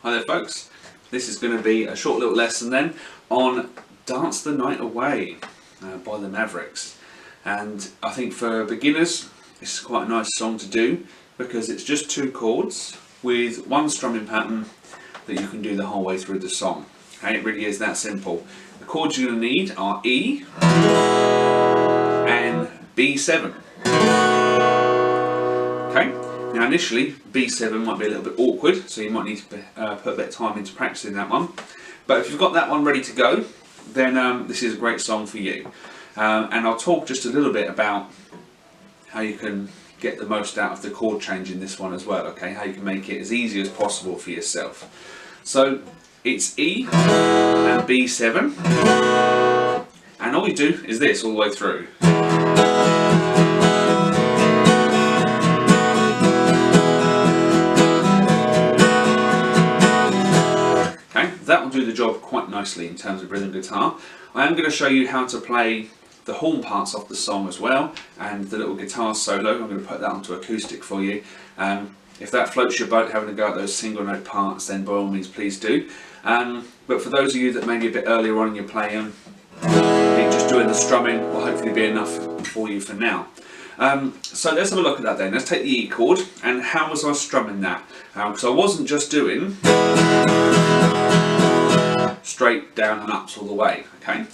Hi there folks, this is going to be a short little lesson then on Dance the Night Away by the Mavericks. And I think for beginners this is quite a nice song to do because it's just 2 chords with one strumming pattern that you can do the whole way through the song. Okay, it really is that simple. The chords you're going to need are E and B7. Okay. Now initially B7 might be a little bit awkward, so you might need to put a bit of time into practicing that one. But if you've got that one ready to go, then this is a great song for you. And I'll talk just a little bit about how you can get the most out of the chord change in this one as well, okay? How you can make it as easy as possible for yourself. So it's E and B7, and all you do is this all the way through. That will do the job quite nicely in terms of rhythm guitar. I am going to show you how to play the horn parts of the song as well, and the little guitar solo. I'm going to put that onto acoustic for you. If that floats your boat, having a go at those single note parts, then by all means please do. But for those of you that maybe a bit earlier on in your playing, just doing the strumming will hopefully be enough for you for now. So let's have a look at that then. Let's take the E chord, and how was I strumming that? Because I wasn't just doing straight down and ups all the way, okay?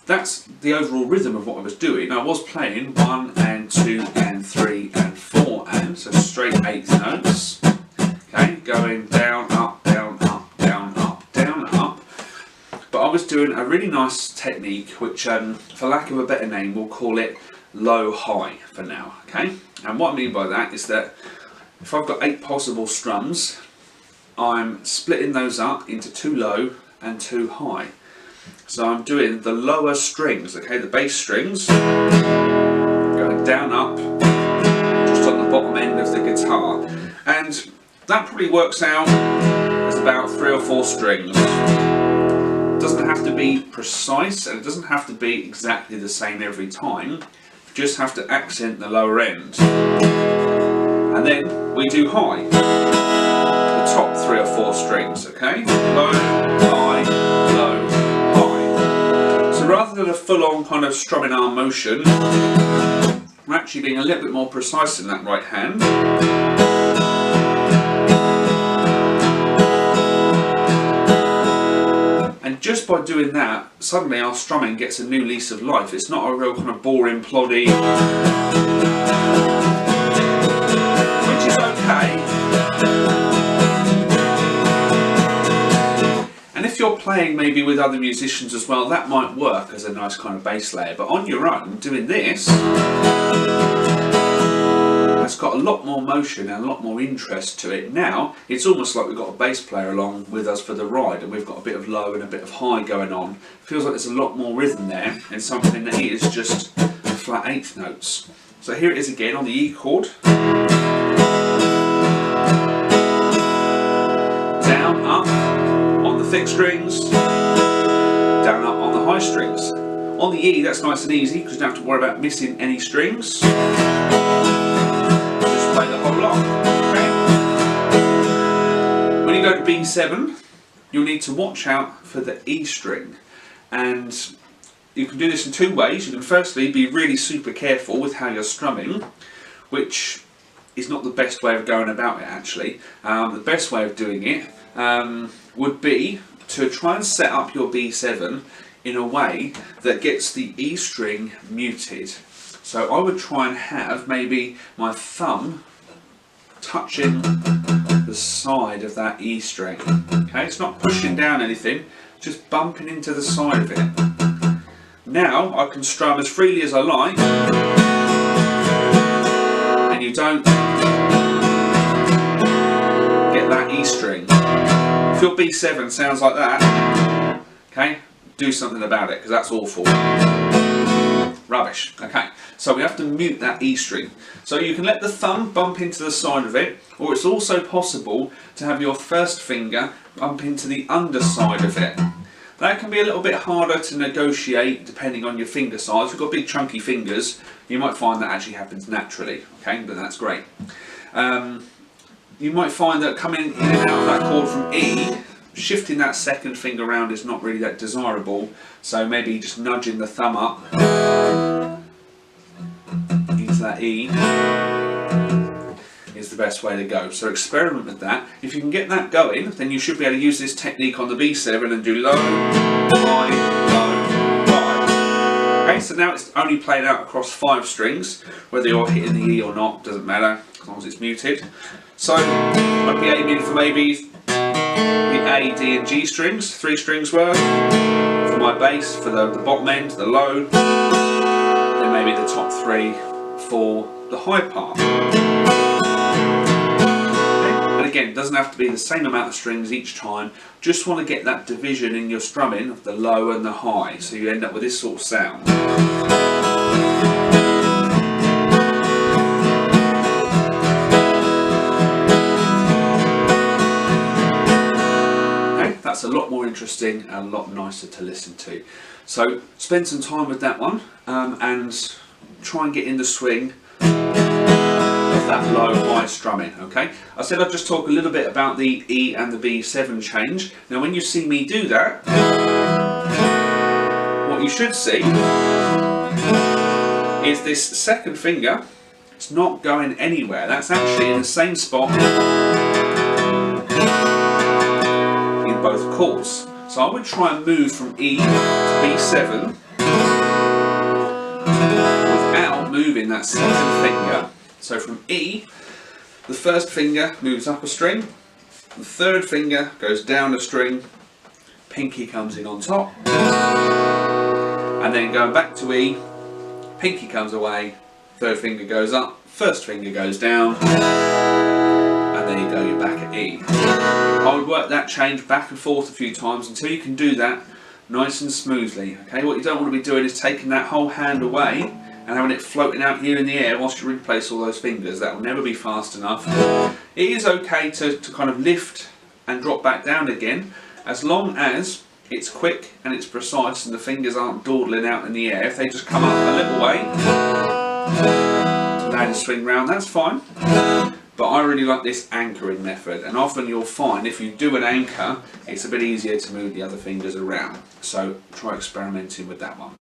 That's the overall rhythm of what I was doing. I was playing 1 and 2 and 3 and 4 and, so straight 8th notes, okay? Going down, up, down, up, down, up, down, up. But I was doing a really nice technique, which for lack of a better name, we'll call it low-high for now, okay? And what I mean by that is that if I've got 8 possible strums, I'm splitting those up into 2 low and 2 high. So I'm doing the lower strings, okay, the bass strings, going down up, just on the bottom end of the guitar. And that probably works out as about 3 or 4 strings. It doesn't have to be precise, and it doesn't have to be exactly the same every time. You just have to accent the lower end. And then we do high. The top 3 or 4 strings, okay? Low, high, low, high. So rather than a full-on kind of strumming arm motion, we're actually being a little bit more precise in that right hand. And just by doing that, suddenly our strumming gets a new lease of life. It's not a real kind of boring, ploddy, which is okay. And if you're playing maybe with other musicians as well, that might work as a nice kind of bass layer. But on your own, doing this, it's got a lot more motion and a lot more interest to it. Now, it's almost like we've got a bass player along with us for the ride, and we've got a bit of low and a bit of high going on. Feels like there's a lot more rhythm there, and something that is just flat 8th notes. So here it is again on the E chord. Down, up on the thick strings, down, up on the high strings. On the E, that's nice and easy because you don't have to worry about missing any strings. Just play the whole lot. Okay? When you go to B7, you'll need to watch out for the E string. And you can do this in 2 ways. You can firstly be really super careful with how you're strumming, which is not the best way of going about it actually. The best way of doing it would be to try and set up your B7 in a way that gets the E string muted. So I would try and have maybe my thumb touching the side of that E string. Okay, it's not pushing down anything, just bumping into the side of it. Now I can strum as freely as I like, and you don't get that E string. If your B7 sounds like that, okay, do something about it because that's awful. Rubbish. Okay, so we have to mute that E string. So you can let the thumb bump into the side of it, or it's also possible to have your first finger bump into the underside of it. That can be a little bit harder to negotiate depending on your finger size. If you've got big chunky fingers, you might find that actually happens naturally, okay, but that's great. You might find that coming in and out of that chord from E, shifting that second finger around is not really that desirable, so maybe just nudging the thumb up into that E is the best way to go. So experiment with that. If you can get that going, then you should be able to use this technique on the B7 and do low, high, low, high. Okay, so now it's only played out across 5 strings. Whether you're hitting the E or not, doesn't matter, as long as it's muted. So I'd be aiming for maybe the A, D and G strings, 3 strings worth, for my bass, for the bottom end, the low, then maybe the top 3 for the high part. And again, it doesn't have to be the same amount of strings each time, just want to get that division in your strumming of the low and the high, so you end up with this sort of sound. That's a lot more interesting and a lot nicer to listen to. So spend some time with that one and try and get in the swing of that low high strumming. Okay, I said I'd just talk a little bit about the E and the B7 change. Now when you see me do that, what you should see is this second finger, it's not going anywhere, that's actually in the same spot both chords. So I would try and move from E to B7 without moving that second finger. So from E, the first finger moves up a string, the third finger goes down a string, pinky comes in on top, and then going back to E, pinky comes away, third finger goes up, first finger goes down, and there you go, you're back at E. I would work that change back and forth a few times until you can do that nice and smoothly. Okay, what you don't want to be doing is taking that whole hand away and having it floating out here in the air whilst you replace all those fingers. That will never be fast enough. It is okay to kind of lift and drop back down again, as long as it's quick and it's precise and the fingers aren't dawdling out in the air. If they just come up a little way to allow you to swing round, that's fine. But I really like this anchoring method, and often you'll find if you do an anchor, it's a bit easier to move the other fingers around. So try experimenting with that one.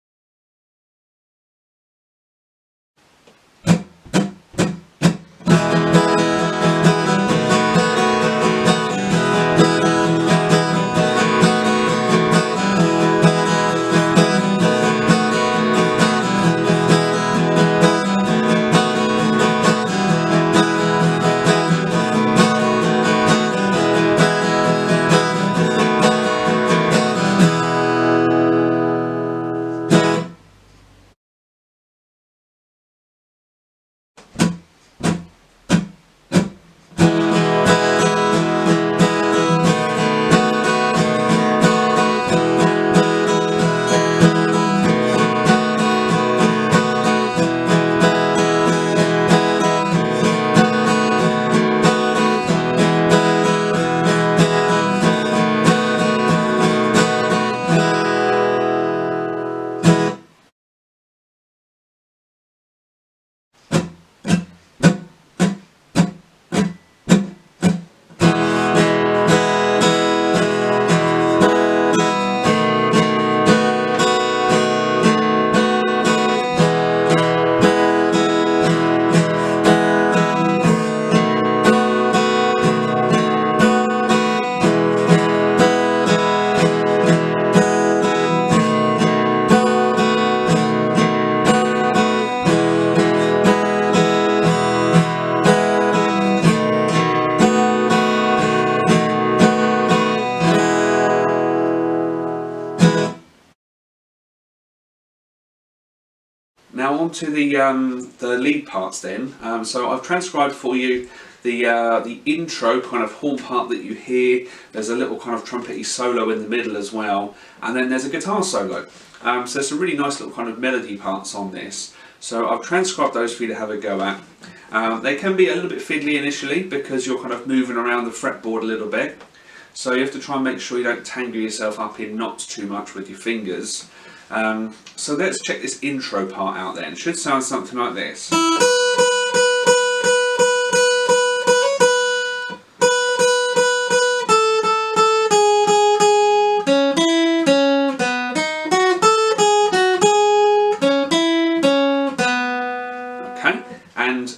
Now on to the lead parts then. So I've transcribed for you the intro kind of horn part that you hear. There's a little kind of trumpety solo in the middle as well, and then there's a guitar solo. So there's some really nice little kind of melody parts on this. So I've transcribed those for you to have a go at. They can be a little bit fiddly initially because you're kind of moving around the fretboard a little bit. So you have to try and make sure you don't tangle yourself up in knots too much with your fingers. So let's check this intro part out then. It should sound something like this.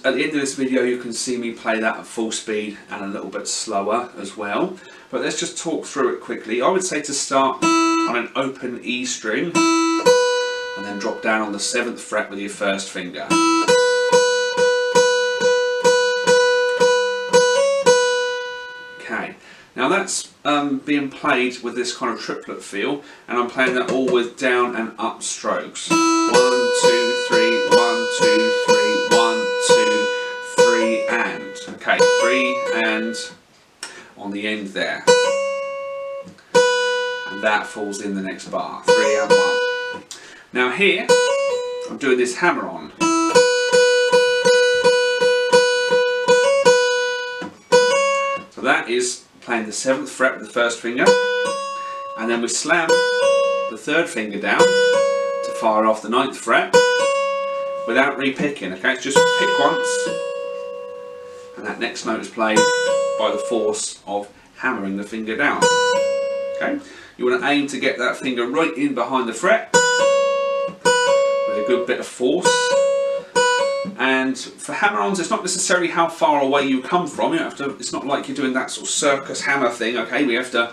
at the end of this video you can see me play that at full speed and a little bit slower as well. But let's just talk through it quickly. I would say to start on an open E string and then drop down on the 7th fret with your first finger. Okay, now that's being played with this kind of triplet feel, and I'm playing that all with down and up strokes. 1, 2, 3, 1, 2, 3, 1, 2, 3, and. Okay, 3 and on the end there. And that falls in the next bar. 3 and 1. Now here, I'm doing this hammer on. So that is playing the 7th fret with the first finger, and then we slam the 3rd finger down to fire off the 9th fret without re-picking. Okay, it's just pick once, and that next note is played by the force of hammering the finger down. Okay, you want to aim to get that finger right in behind the fret with a good bit of force. And for hammer-ons, it's not necessarily how far away you come from. You have to. It's not like you're doing that sort of circus hammer thing. Okay, we have to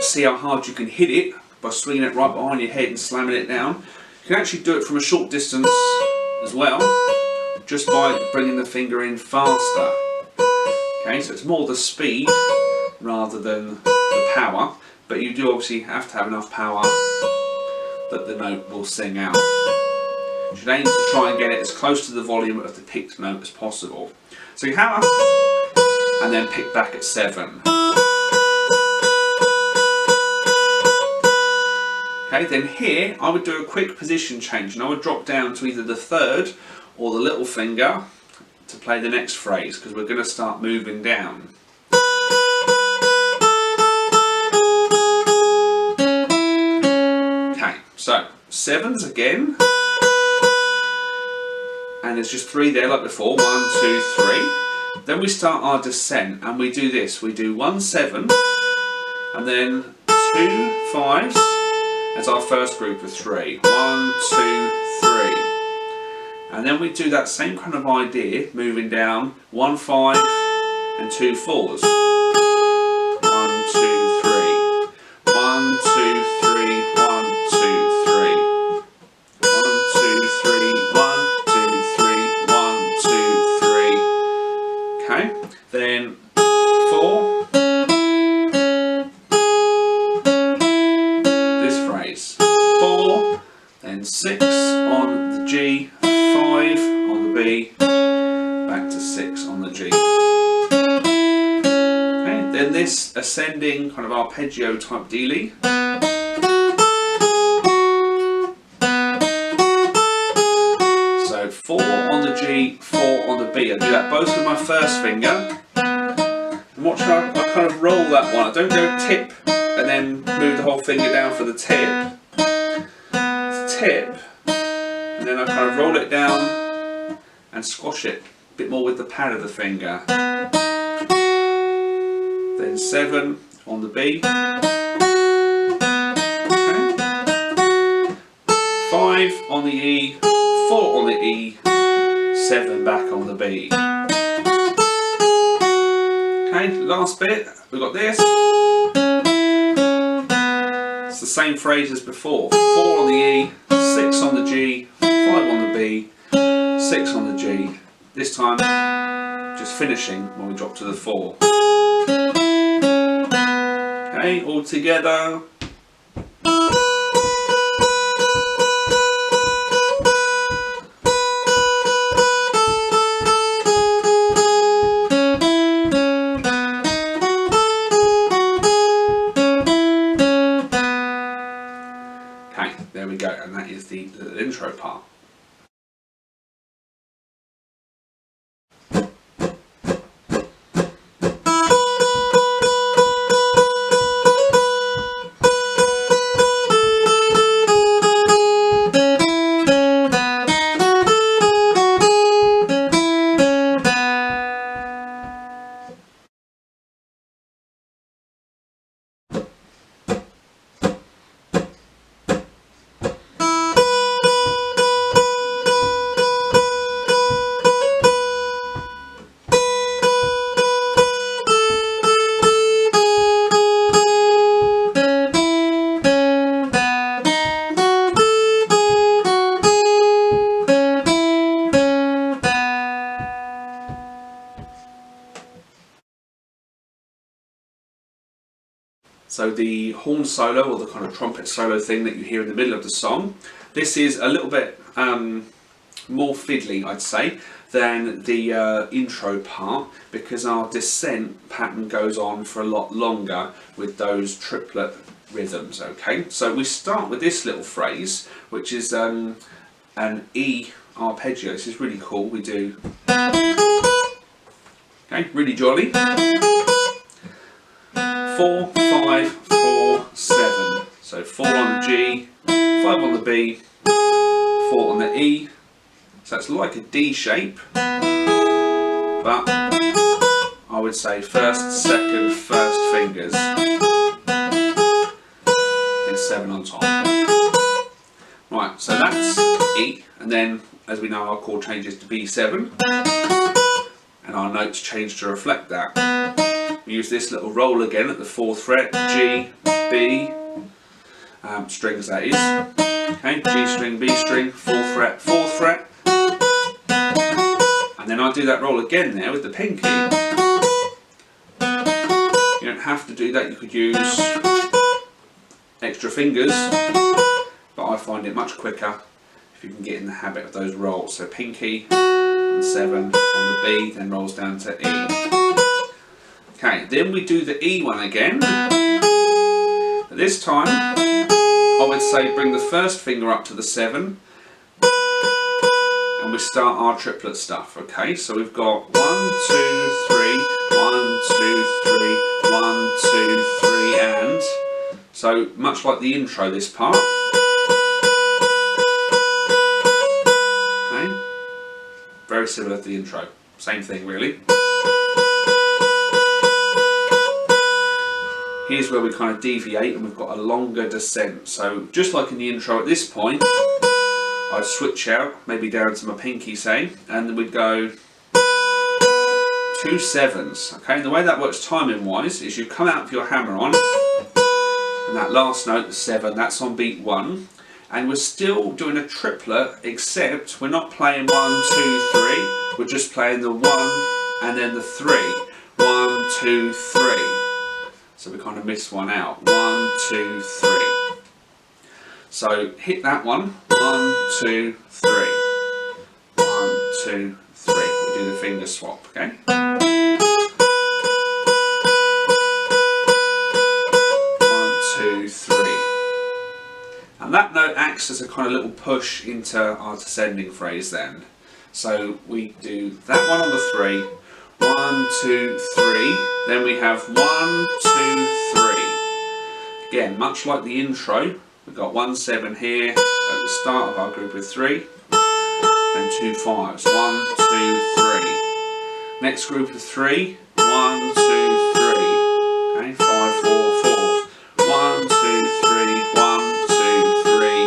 see how hard you can hit it by swinging it right behind your head and slamming it down. You can actually do it from a short distance as well, just by bringing the finger in faster. Okay, so it's more the speed rather than the power, but you do obviously have to have enough power that the note will sing out. You should aim to try and get it as close to the volume of the picked note as possible. So you hammer and then pick back at 7. Okay, then here I would do a quick position change, and I would drop down to either the 3rd or the little finger to play the next phrase, because we're going to start moving down. Okay, so 7s again. And there's just 3 there like before, 1, 2, 3. Then we start our descent and we do this. We do 1, 7, and then 2 5s as our first group of 3. 1, 2, 3. And then we do that same kind of idea, moving down 1, 5 and 2 4s. 1, 2, 3. 1, 2, 3, 1, 2, 3. 1, 2, 3, 1. Okay, then 4, this phrase, 4, then 6 on the G, 5 on the B, back to 6 on the G. Okay, then this ascending kind of arpeggio type dealie. So 4 on the G, 4 on the B. I do that both with my first finger. And watch how I kind of roll that one. I don't go tip and then move the whole finger down for the tip. It's tip, and then I kind of roll it down and squash it a bit more with the pad of the finger. Then 7 on the B. Okay. 5 on the E. 4 on the E, 7 back on the B. Okay, last bit, we've got this. It's the same phrase as before. 4 on the E, 6 on the G, 5 on the B, 6 on the G. This time, just finishing when we drop to the 4. Okay, all together. There we go, and that is the intro part. So the horn solo, or the kind of trumpet solo thing that you hear in the middle of the song, this is a little bit more fiddly, I'd say, than the intro part, because our descent pattern goes on for a lot longer with those triplet rhythms. Okay, so we start with this little phrase, which is an E arpeggio. This is really cool. We do, okay, really jolly. 4, 5, 4, 7. So 4 on the G, 5 on the B, 4 on the E. So it's like a D shape, but I would say first, second, first fingers, then 7 on top. Right, so that's E, and then as we know our chord changes to B7, and our notes change to reflect that. We use this little roll again at the 4th fret, G, B, strings that is, okay, G string, B string, 4th fret, 4th fret, and then I do that roll again there with the pinky. You don't have to do that, you could use extra fingers, but I find it much quicker if you can get in the habit of those rolls. So pinky and 7 on the B, then rolls down to E. Okay, then we do the E one again. But this time, I would say bring the first finger up to the 7, and we start our triplet stuff. Okay, so we've got 1, 2, 3, 1, 2, 3, 1, 2, 3, and so much like the intro, this part. Okay, very similar to the intro, same thing really. Here's where we kind of deviate and we've got a longer descent. So just like in the intro at this point, I'd switch out, maybe down to my pinky say, and then we'd go 2 7s. Okay, and the way that works timing wise is you come out with your hammer on, and that last note, the 7, that's on beat 1, and we're still doing a triplet, except we're not playing 1, 2, 3, we're just playing the 1 and then the 3. 1, 2, 3. So we kind of miss one out. 1, 2, 3. So hit that one. 1, 2, 3. 1, 2, 3. We do the finger swap, okay? 1, 2, 3. And that note acts as a kind of little push into our descending phrase then. So we do that one on the 3. 1, 2, 3. Then we have 1, 2, 3. Again, much like the intro, we've got 1 7 here at the start of our group of 3, and 2 5s. 1, 2, 3. Next group of 3. 1, 2, 3. Okay, 5, 4, 4. 1, 2, 3. 1, 2, 3.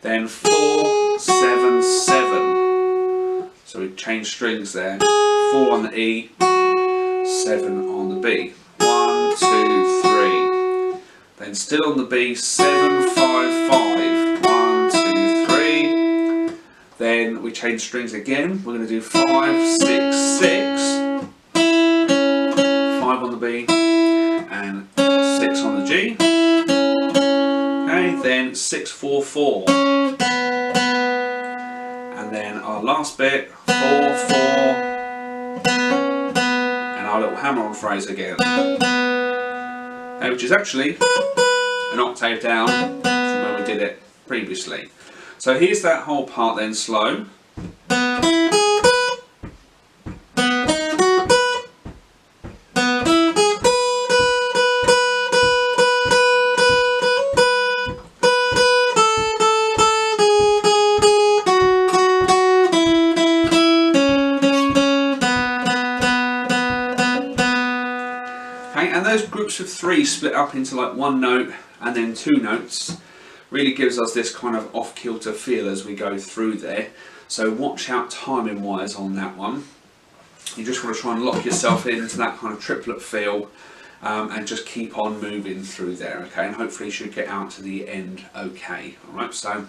Then 4, 7, 7. So we change strings there. 4 on the E, 7 on the B. 1, 2, 3. Then still on the B, 7, 5, 5. 1, 2, 3. Then we change strings again. We're going to do 5, 6, 6. 5 on the B and 6 on the G. Okay, then 6, 4, 4. And then our last bit, 4, 4. Our little hammer-on phrase again, which is actually an octave down from where we did it previously. So here's that whole part then slow. And those groups of 3 split up into like 1 note and then 2 notes really gives us this kind of off-kilter feel as we go through there. So watch out timing wise on that one. You just want to try and lock yourself into that kind of triplet feel and just keep on moving through there, okay? And hopefully you should get out to the end okay. Alright, so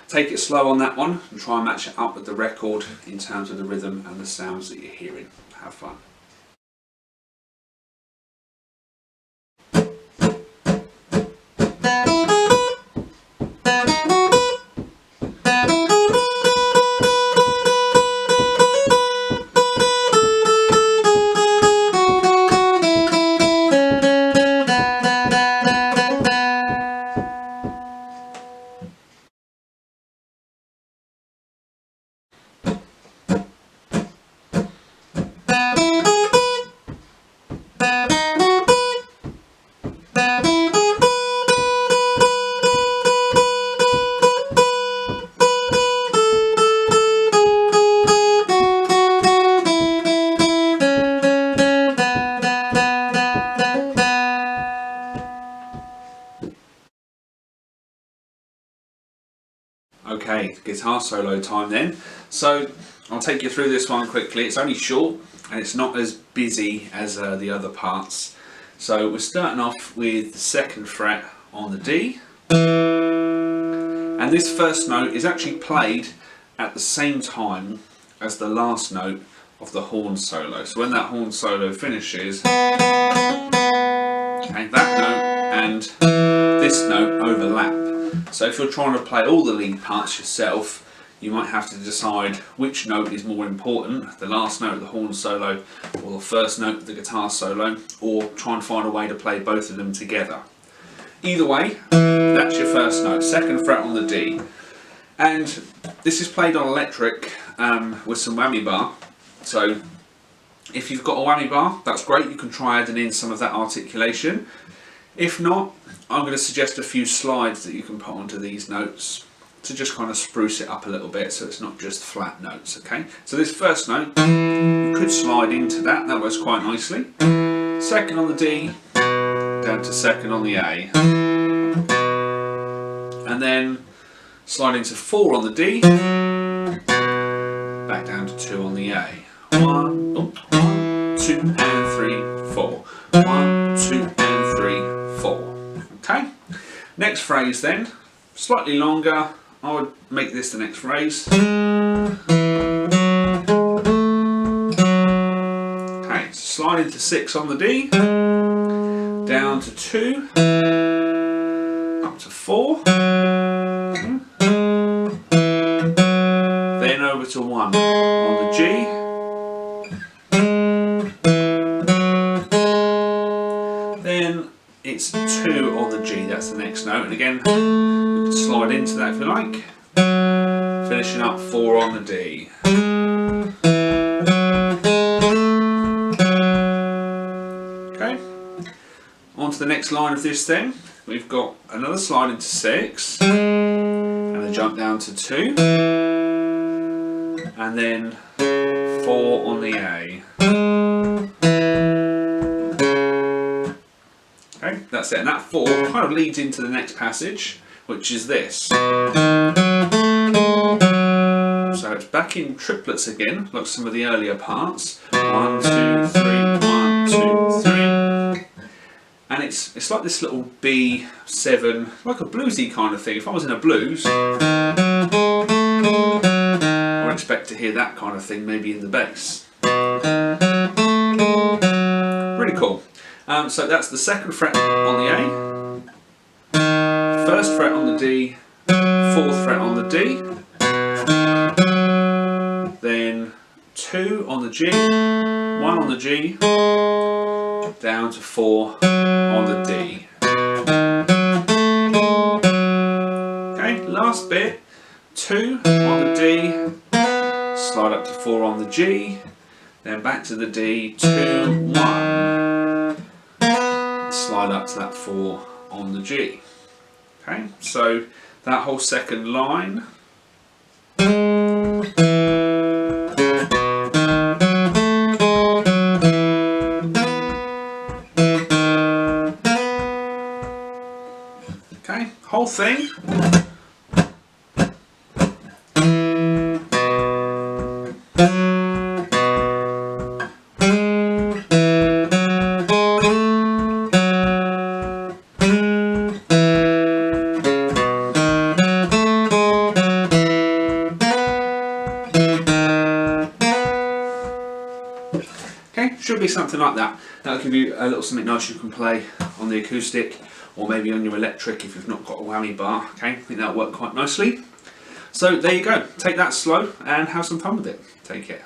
take it slow on that one and try and match it up with the record in terms of the rhythm and the sounds that you're hearing. Have fun. Okay, guitar solo time then. So I'll take you through this one quickly. It's only short and it's not as busy as the other parts. So we're starting off with the 2nd fret on the D. And this first note is actually played at the same time as the last note of the horn solo. So when that horn solo finishes, okay, that note and this note overlap. So if you're trying to play all the lead parts yourself, you might have to decide which note is more important, the last note of the horn solo or the first note of the guitar solo, or try and find a way to play both of them together. Either way, that's your first note, 2nd fret on the D. And this is played on electric with some whammy bar. So if you've got a whammy bar, that's great, you can try adding in some of that articulation. If not, I'm going to suggest a few slides that you can put onto these notes to just kind of spruce it up a little bit so it's not just flat notes, okay? So this first note, you could slide into that works quite nicely. 2nd on the D, down to 2nd on the A. And then slide into 4 on the D, back down to 2 on the A. 1, 2 and 3, 4. 1, 2 and 3, 4. Okay? Next phrase then, slightly longer. I would make this the next phrase. Okay, so slide into 6 on the D, down to 2, up to 4, then over to 1 on the G, then it's 2 on the G, that's the next note, and again you can slide into that if you like, finishing up 4 on the D. Okay, on to the next line of this then. We've got another slide into 6 and a jump down to 2 and then 4 on the A. Okay, that's it, and that 4 kind of leads into the next passage, which is this. So it's back in triplets again, like some of the earlier parts. 1, 2, 3, 1, 2, 3. And it's like this little B7, like a bluesy kind of thing. If I was in a blues, I would expect to hear that kind of thing maybe in the bass. Really cool. So that's the 2nd fret on the A, 1st fret on the D, 4th fret on the D, then 2 on the G, 1 on the G, down to 4 on the D. Okay, last bit, 2 on the D, slide up to 4 on the G, then back to the D, 2, 1, slide up to that 4 on the G. Okay, so that whole second line. Okay, whole thing. Okay, should be something like that. That'll give you a little something nice you can play on the acoustic or maybe on your electric if you've not got a whammy bar. Okay, I think that'll work quite nicely. So there you go, take that slow and have some fun with it. Take care.